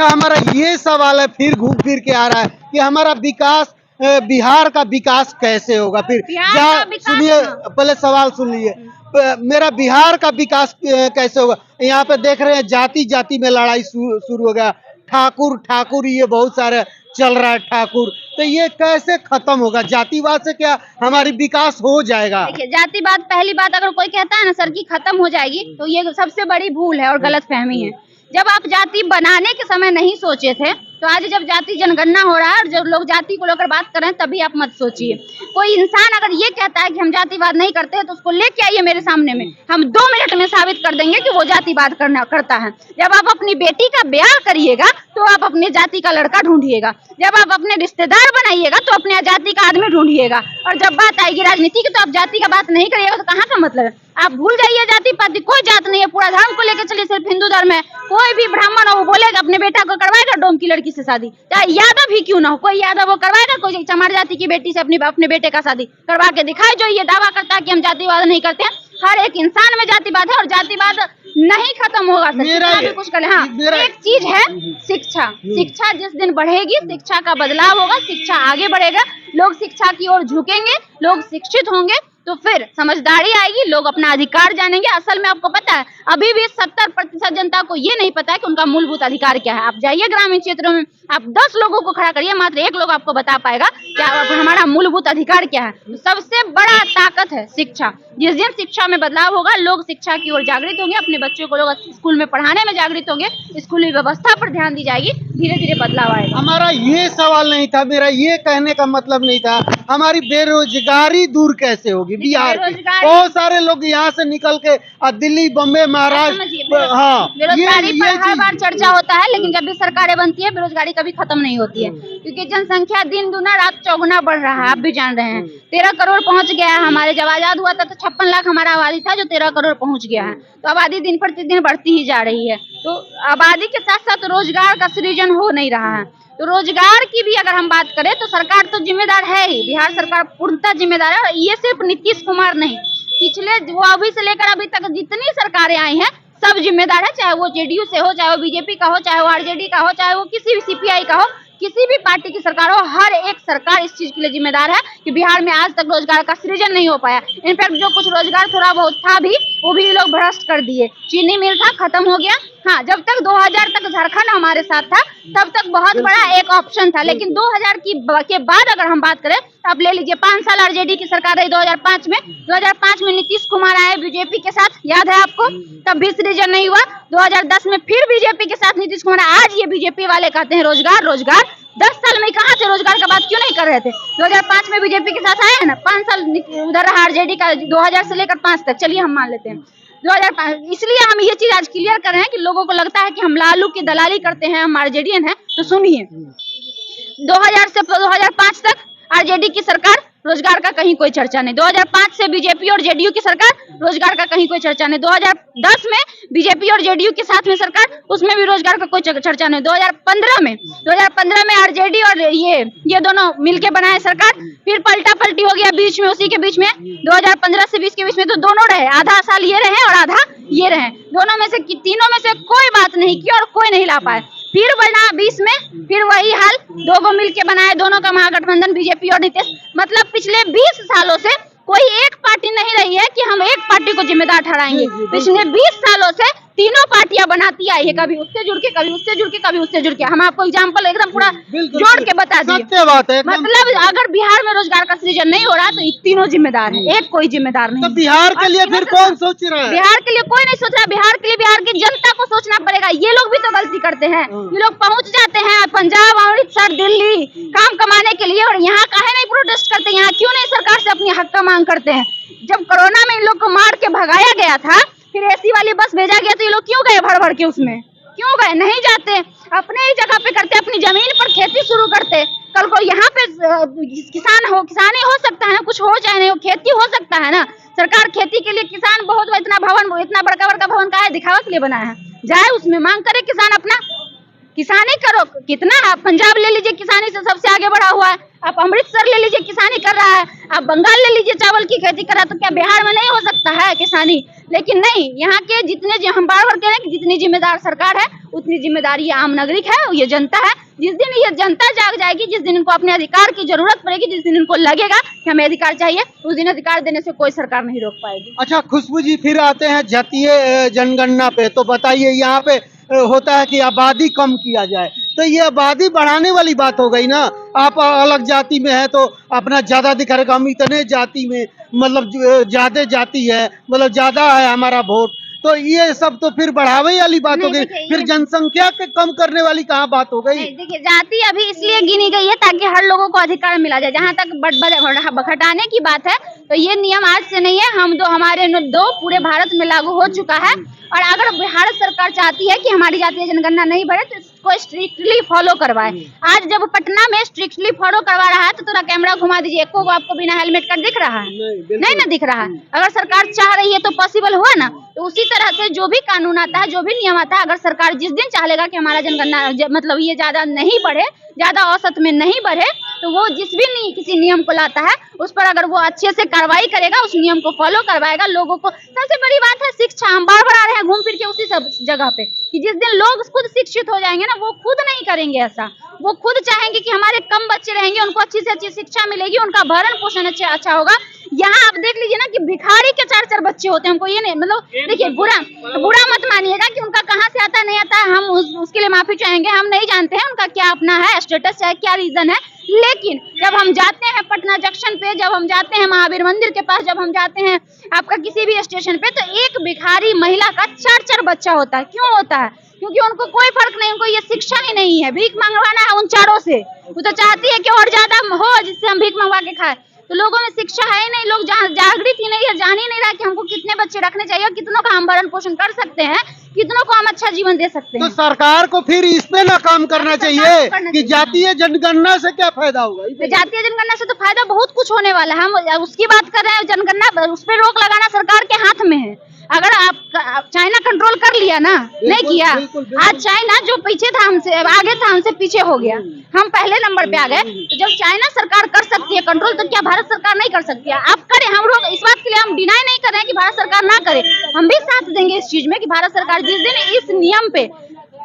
हमारा ये सवाल है, फिर घूम फिर के आ रहा है कि हमारा विकास, बिहार का विकास कैसे होगा। फिर सुनिए, पहले सवाल सुन लीजिए। मेरा बिहार का विकास कैसे होगा। यहाँ पे देख रहे हैं जाति जाति में लड़ाई शुरू हो गया। ठाकुर ठाकुर ये बहुत सारे चल रहा है ठाकुर, तो ये कैसे खत्म होगा। जातिवाद से क्या हमारी विकास हो जाएगा। देखिए, जातिवाद पहली बात अगर कोई कहता है ना सर की खत्म हो जाएगी, तो ये सबसे बड़ी भूल है और गलतफहमी है। जब आप जाति बनाने के समय नहीं सोचे थे, तो आज जब जाति जनगणना हो रहा है और जब लोग जाति को लेकर बात कर रहे हैं, तभी आप मत सोचिए। कोई इंसान अगर ये कहता है कि हम जातिवाद नहीं करते, तो उसको लेके आइए मेरे सामने में, हम 2 मिनट में साबित कर देंगे कि वो जातिवाद करता है। जब आप अपनी बेटी का ब्याह करिएगा, तो आप अपने जाति का लड़का ढूंढिएगा। जब आप अपने रिश्तेदार बनाइएगा, तो अपने जाति का आदमी ढूंढिएगा। और जब बात आएगी राजनीति की, तो आप जाति का बात नहीं करिएगा, तो कहाँ का मतलब है। आप भूल जाइए जाति पाति, कोई जात नहीं है। पूरा धर्म को लेकर चलिए, सिर्फ हिंदू धर्म है। कोई भी ब्राह्मण हो, वो बोलेगा अपने बेटा को करवाएगा डोम की लड़की से शादी, चाहे यादव ही क्यों ना हो। कोई यादव वो करवाएगा, कोई चमार जाति की बेटी से अपने बेटे का शादी करवा के दिखाए, जो ये दावा करता है कि हम जातिवाद नहीं करते हैं। हर एक इंसान में जातिवाद है और जातिवाद नहीं खत्म होगा। सर कुछ कर हाँ, एक चीज है शिक्षा। शिक्षा जिस दिन बढ़ेगी, शिक्षा का बदलाव होगा, शिक्षा आगे बढ़ेगा, लोग शिक्षा की ओर झुकेंगे, लोग शिक्षित होंगे, तो फिर समझदारी आएगी, लोग अपना अधिकार जानेंगे। असल में आपको पता है, अभी भी 70% जनता को ये नहीं पता है कि उनका मूलभूत अधिकार क्या है। आप जाइए ग्रामीण क्षेत्रों में, आप 10 लोगों को खड़ा करिए, मात्र 1 लोग आपको बता पाएगा कि हमारा मूलभूत अधिकार क्या है। तो सबसे बड़ा ताकत है शिक्षा। जिस दिन शिक्षा में बदलाव होगा, लोग शिक्षा की ओर जागृत होंगे, अपने बच्चों को लोग स्कूल में पढ़ाने में जागृत होंगे, स्कूली व्यवस्था पर ध्यान दी जाएगी, धीरे धीरे बदलाव आएगा। हमारा ये सवाल नहीं था, मेरा ये कहने का मतलब नहीं था। हमारी बेरोजगारी दूर कैसे होगी बिहार की। बहुत सारे लोग यहाँ से निकल के दिल्ली, बम्बई, महाराष्ट्र, हाँ, बेरोजगारी पर हर बार चर्चा होता है, लेकिन जब भी सरकारें बनती है, बेरोजगारी कभी खत्म नहीं होती है। क्योंकि जनसंख्या दिन दुना रात चौगुना बढ़ रहा है, आप भी जान रहे हैं। 13 करोड़ पहुंच गया है। हमारे जब आजाद हुआ था तो 56 लाख हमारा आबादी था, जो 13 करोड़ पहुंच गया है। तो आबादी दिन प्रतिदिन बढ़ती ही जा रही है। तो आबादी के साथ साथ रोजगार का सृजन हो नहीं रहा है। तो रोजगार की भी अगर हम बात करें, तो सरकार तो जिम्मेदार है ही, बिहार सरकार पूर्णतः जिम्मेदार है। और ये सिर्फ नीतीश कुमार नहीं, पिछले वो अभी से लेकर अभी तक जितनी सरकारें आई हैं, सब जिम्मेदार है। चाहे वो जेडीयू से हो, चाहे वो बीजेपी का हो, चाहे वो आरजेडी का हो, चाहे वो किसी भी सीपीआई का हो, किसी भी पार्टी की सरकार हो, हर एक सरकार इस चीज के लिए जिम्मेदार है कि बिहार में आज तक रोजगार का सृजन नहीं हो पाया। इनफैक्ट जो कुछ रोजगार थोड़ा बहुत था भी, वो भी लोग भ्रष्ट कर दिए। चीनी मिल था, खत्म हो गया। हाँ, जब तक 2000 तक झारखंड हमारे साथ था, तब तक बहुत बड़ा एक ऑप्शन था। लेकिन 2000 के बाद अगर हम बात करें, तो आप ले लीजिए 5 साल आरजेडी की सरकार रही 2005 में। 2005 में नीतीश कुमार आए बीजेपी के साथ, याद है आपको, तब भी सृजन नहीं हुआ। 2010 में फिर बीजेपी के साथ नीतीश कुमार। आज ये बीजेपी वाले कहते हैं रोजगार रोजगार। 10 साल में कहाँ थे रोजगार का बात क्यों नहीं कर रहे थे। 2005 में बीजेपी के साथ आए हैं ना, 5 साल उधर रहा आरजेडी का, 2000 से लेकर 5 तक, चलिए हम मान लेते हैं 2005। इसलिए हम ये चीज आज क्लियर कर रहे हैं कि लोगों को लगता है कि हम लालू की दलाली करते हैं, हम आरजेडीएन हैं। तो सुनिए, 2000 से 2005 तक आरजेडी की सरकार, रोजगार का कहीं कोई चर्चा नहीं। 2005 से बीजेपी और जेडीयू की सरकार, रोजगार का कहीं कोई चर्चा नहीं। 2010 में बीजेपी और जेडीयू के साथ में सरकार, उसमें भी रोजगार का कोई चर्चा नहीं। 2015 में आरजेडी और ये दोनों मिलके बनाए सरकार, फिर पलटा पलटी हो गया बीच में, उसी के बीच में 2015 से 20 के बीच में तो दोनों रहे, आधा साल ये रहे और आधा ये रहे। दोनों में से तीनों में से कोई बात नहीं की और कोई नहीं ला पाए। फिर बना 20 में, फिर वही हाल, 2 को मिलके बनाए, दोनों का महागठबंधन बीजेपी और नीतीश। मतलब पिछले 20 सालों से कोई एक पार्टी नहीं रही है कि हम एक पार्टी को जिम्मेदार ठहराएंगे। पिछले 20 सालों से तीनों पार्टियां बनाती आई है, कभी उससे जुड़ के, कभी उससे जुड़ के, कभी उससे जुड़ के। हम आपको एग्जांपल एकदम पूरा जोड़ के बता दिए। मतलब अगर बिहार में रोजगार का सृजन नहीं हो रहा, तो तीनों जिम्मेदार है, एक कोई जिम्मेदार नहीं। तो बिहार के लिए फिर कौन सोच रहा है। बिहार के लिए कोई नहीं सोच रहा। बिहार के लिए बिहार की जनता को सोचना पड़ेगा। ये लोग भी तो गलती करते हैं। ये लोग पहुंच जाते हैं पंजाब, अमृतसर, दिल्ली काम कमाने के लिए, और यहाँ काहे नहीं प्रोटेस्ट करते, यहाँ क्यों नहीं सरकार से अपनी हक का मांग करते हैं। जब कोरोना में इन लोग को मार के भगाया गया था, फिर एसी वाली बस भेजा गया, तो ये लोग क्यों गए भर भर के उसमें, क्यों गए। नहीं जाते, अपने ही जगह पे करते, अपनी जमीन पर खेती शुरू करते। कल को यहाँ पे किसानी हो सकता है ना, कुछ हो चाहे नहीं हो, खेती हो सकता है ना। सरकार खेती के लिए किसान बहुत, इतना बड़का बड़का भवन का है, दिखावा के लिए बनाया है। जाए उसमें मांग करे किसान अपना, किसानी करो। कितना आप पंजाब ले लीजिए, किसानी से सबसे आगे बढ़ा हुआ है। आप अमृतसर ले लीजिए, किसानी कर रहा है। आप बंगाल ले लीजिए, चावल की खेती कर रहा है। तो क्या बिहार में नहीं हो सकता है किसानी। लेकिन नहीं, यहाँ के जितने, हम बार बार कह रहे हैं कि जितनी जिम्मेदार सरकार है, उतनी जिम्मेदारी ये आम नागरिक है, ये जनता है। जिस दिन ये जनता जाग जाएगी, जिस दिन इनको अपने अधिकार की जरूरत पड़ेगी, जिस दिन इनको लगेगा कि हमें अधिकार चाहिए, उस दिन अधिकार देने से कोई सरकार नहीं रोक पाएगी। अच्छा खुशबू जी, फिर आते हैं जातीय जनगणना पे, तो बताइए यहाँ पे होता है कि आबादी कम किया जाए, तो ये आबादी बढ़ाने वाली बात हो गई ना। आप अलग जाति में है तो अपना ज्यादा दिखाएगा, हम इतने जाति में मतलब ज्यादा जाति है, मतलब ज्यादा है हमारा वोट, तो ये सब तो फिर बढ़ावे वाली बात हो गई। फिर जनसंख्या के कम करने वाली कहाँ बात हो गई? देखिए, जाति अभी इसलिए गिनी गई है ताकि हर लोगों को अधिकार मिला जाए। जहाँ तक घटाने की बात है तो ये नियम आज से नहीं है, हमारे दो पूरे भारत में लागू हो चुका है। और अगर भारत सरकार चाहती है कि हमारी जातीय जनगणना नहीं बढ़े तो इसको स्ट्रिक्टली फॉलो करवाए। आज जब पटना में स्ट्रिक्टली फॉलो करवा रहा है तो थोड़ा कैमरा घुमा दीजिए, को आपको बिना हेलमेट का दिख रहा है? नहीं ना दिख रहा है। अगर सरकार चाह रही है तो पॉसिबल हुआ ना। तो उसी तरह से जो भी कानून आता है, जो भी नियम आता है, अगर सरकार जिस दिन चाहेगा कि हमारा जनगणना मतलब ये ज्यादा नहीं बढ़े, ज्यादा औसत में नहीं बढ़े, तो वो जिस भी किसी नियम को लाता है उस पर अगर वो अच्छे से कार्रवाई करेगा, उस नियम को फॉलो करवाएगा, लोगों को सबसे बड़ी बात है शिक्षा। हम बार बार आ रहे हैं घूम फिर के उसी सब जगह पे कि जिस दिन लोग खुद शिक्षित हो जाएंगे ना, वो खुद नहीं करेंगे ऐसा। वो खुद चाहेंगे कि हमारे कम बच्चे रहेंगे, उनको अच्छी से अच्छी शिक्षा मिलेगी, उनका भरण पोषण अच्छा होगा। यहाँ आप देख लीजिए ना कि भिखारी के 4-4 बच्चे होते हैं। हमको ये नहीं मतलब, देखिए बुरा मत मानिएगा कि उनका कहाँ से आता नहीं आता है, हम उसके लिए माफी चाहेंगे। हम नहीं जानते हैं उनका क्या अपना है स्टेटस है, क्या रीजन है, लेकिन जब हम जाते हैं पटना जंक्शन पे, जब हम जाते हैं महावीर मंदिर के पास, जब हम जाते हैं आपका किसी भी स्टेशन पे, तो एक भिखारी महिला का 4-4 बच्चा होता है। क्यों होता है? क्योंकि उनको कोई फर्क नहीं, उनको ये शिक्षा ही नहीं है। भीख मंगवाना है उन चारों से, वो तो चाहती है कि और ज्यादा हो जिससे हम भीख मंगवा के खाए। तो लोगों में शिक्षा है ही नहीं, लोग जागृत ही नहीं है, जान ही नहीं रहा कि हमको कितने बच्चे रखने चाहिए, कितनों का हम भरण पोषण कर सकते हैं, कितनों को हम अच्छा जीवन दे सकते हैं। तो सरकार को फिर इस पे ना काम करना चाहिए कि जातीय जनगणना से क्या फायदा होगा? जातीय जनगणना से तो फायदा बहुत कुछ होने वाला है। हम उसकी बात कर रहे हैं, जनगणना उस पर रोक लगाना सरकार के हाथ में है। अगर आप चाइना कंट्रोल कर लिया ना, नहीं किया, आज चाइना जो पीछे था हमसे, आगे था हमसे पीछे हो गया, हम पहले नंबर पे आ गए। तो जब चाइना सरकार कर सकती है कंट्रोल, तो क्या भारत सरकार नहीं कर सकती है? आप करें, हम लोग इस बात के लिए हम डिनाई नहीं कर रहे हैं कि भारत सरकार ना करे, हम भी साथ देंगे इस चीज में कि भारत सरकार जिस दिन इस नियम पे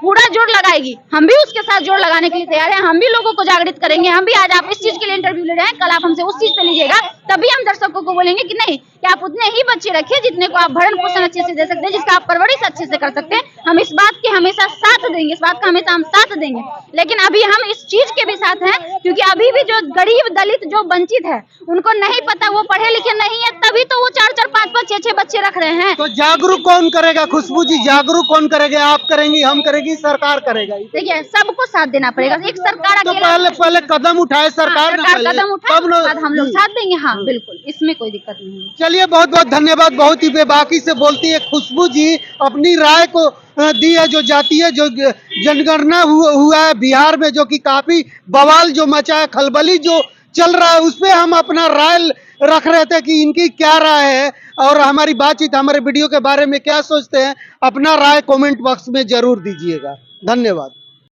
पूरा जोर लगाएगी, हम भी उसके साथ जोर लगाने के लिए तैयार हैं। हम भी लोगों को जागृत करेंगे। हम भी आज आप इस चीज के लिए इंटरव्यू ले रहे हैं, कल आप हमसे उस चीज पे लीजिएगा, तभी हम दर्शकों को बोलेंगे कि नहीं, कि आप उतने ही बच्चे रखिए जितने को आप भरण पोषण अच्छे से दे सकते हैं, जिसका आप परवरिश अच्छे से कर सकते हैं। हम इस बात के हमेशा साथ देंगे, इस बात का हमेशा हम साथ देंगे। लेकिन अभी हम इस चीज के भी साथ हैं क्योंकि अभी भी जो गरीब दलित जो वंचित है, उनको नहीं पता, वो पढ़े लिखे नहीं है, तभी तो वो 4-4, 5-5, 6-6 बच्चे रख रहे हैं। तो जागरूक कौन करेगा खुशबू जी? जागरूक कौन करेगा? आप करेंगी, हम करेंगी, सरकार करेगा? देखिए, सबको साथ देना पड़ेगा। एक सरकार तो पहले कदम उठाए सरकार, कदम उठाए, हम लोग साथ देंगे। हाँ बिल्कुल, इसमें कोई दिक्कत नहीं है। चलिए, बहुत बहुत धन्यवाद। बहुत ही बेबाकी से बोलती है खुशबू जी, अपनी राय को दी है। जो जातीय जो जनगणना हुआ है बिहार में, जो कि काफी बवाल जो मचा है, खलबली जो चल रहा है, उसपे हम अपना राय रख रहे थे कि इनकी क्या राय है और हमारी बातचीत, हमारे वीडियो के बारे में क्या सोचते हैं। अपना राय कमेंट बॉक्स में जरूर दीजिएगा। धन्यवाद।